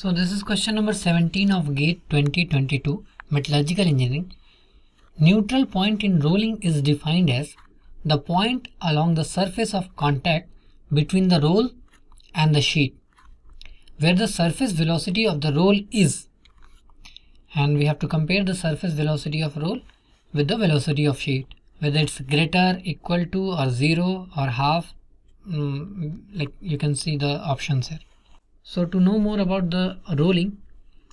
So this is question number 17 of GATE 2022 Metallurgical Engineering. Neutral point in rolling is defined as the point along the surface of contact between the roll and the sheet where the surface velocity of the roll is, and we have to compare the surface velocity of roll with the velocity of sheet, whether it's greater, equal to, or 0 or half. Like you can see the options here. So to know more about the rolling,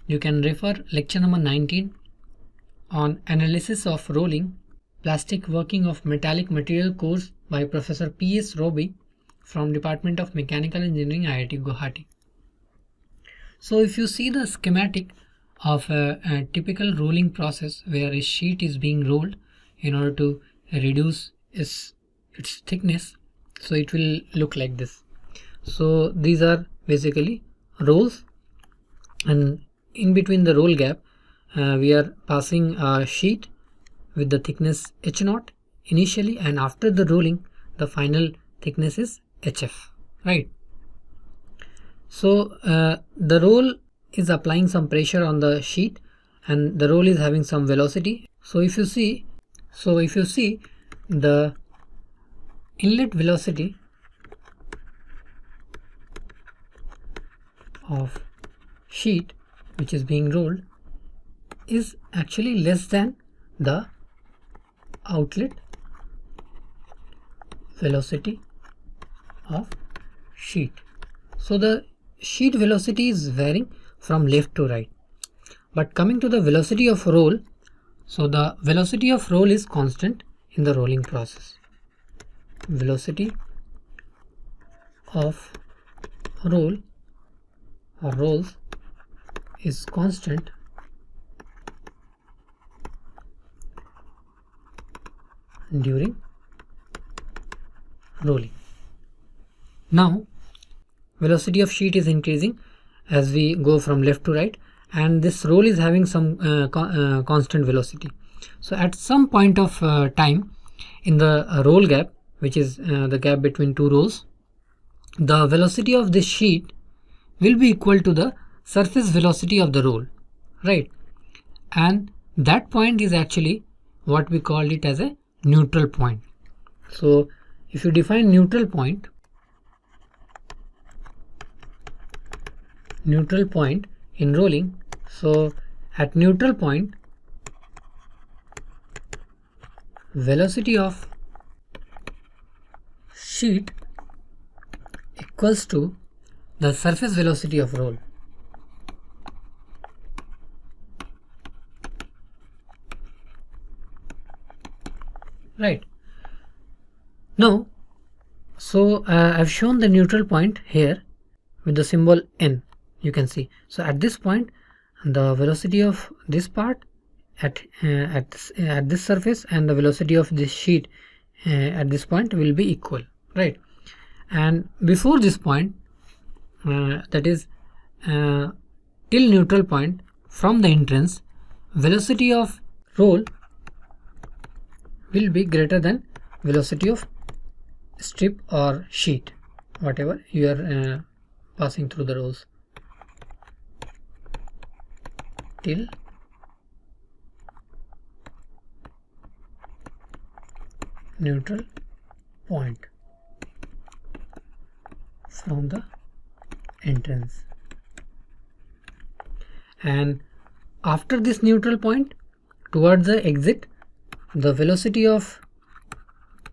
you can refer lecture number 19 on analysis of rolling, plastic working of metallic material course by Professor P.S. Roby from Department of Mechanical Engineering, IIT Guwahati. So if you see the schematic of a typical rolling process where a sheet is being rolled in order to reduce its thickness, so it will look like this. So these are basically rolls, and in between the roll gap we are passing a sheet with the thickness H0 initially, and after the rolling the final thickness is HF, right? So the roll is applying some pressure on the sheet and the roll is having some velocity. So if you see the inlet velocity of sheet which is being rolled is actually less than the outlet velocity of sheet. So the sheet velocity is varying from left to right. But coming to the velocity of roll, so the velocity of roll is constant in the rolling process. Velocity of roll or rolls is constant during rolling. Now velocity of sheet is increasing as we go from left to right, and this roll is having some constant velocity. So at some point of time in the roll gap, which is the gap between two rolls, the velocity of this sheet will be equal to the surface velocity of the roll, right? And that point is actually what we called it as a neutral point. So if you define neutral point in rolling, so at neutral point velocity of sheet equals to the surface velocity of roll. Right. Now, so I've shown the neutral point here with the symbol N, you can see. So at this point the velocity of this part at this surface and the velocity of this sheet at this point will be equal, right? And before this point, that is till neutral point, from the entrance, velocity of roll will be greater than velocity of strip or sheet, whatever you are passing through the rolls, till neutral point from the entrance. And after this neutral point towards the exit, the velocity of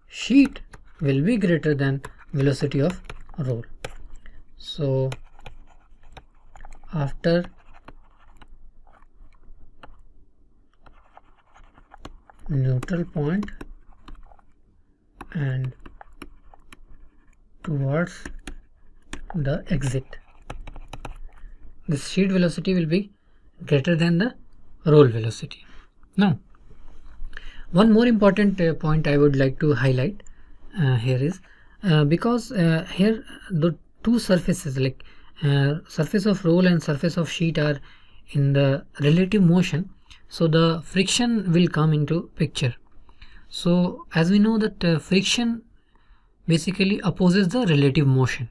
sheet will be greater than velocity of roll. So after neutral point and towards the exit, this sheet velocity will be greater than the roll velocity. Now one more important point I would like to highlight here is because here the two surfaces, like surface of roll and surface of sheet, are in the relative motion, so the friction will come into picture. So as we know that friction basically opposes the relative motion,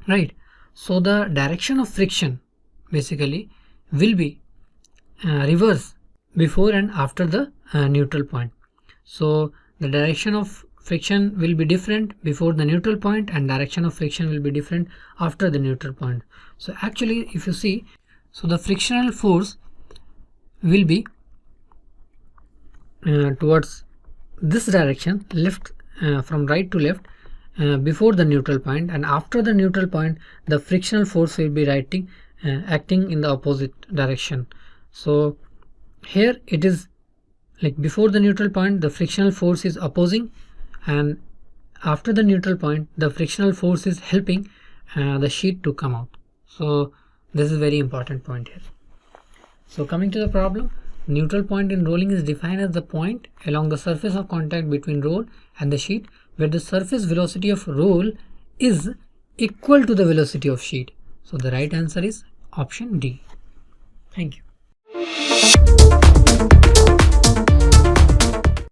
right? So the direction of friction basically will be reverse before and after the neutral point. So the direction of friction will be different before the neutral point and direction of friction will be different after the neutral point. So actually if you see, so the frictional force will be towards this direction, left, from right to left, before the neutral point, and after the neutral point the frictional force will be acting in the opposite direction. So here it is like before the neutral point the frictional force is opposing, and after the neutral point the frictional force is helping the sheet to come out. So this is very important point here. So coming to the problem, neutral point in rolling is defined as the point along the surface of contact between roll and the sheet where the surface velocity of roll is equal to the velocity of sheet. So the right answer is option D. Thank you.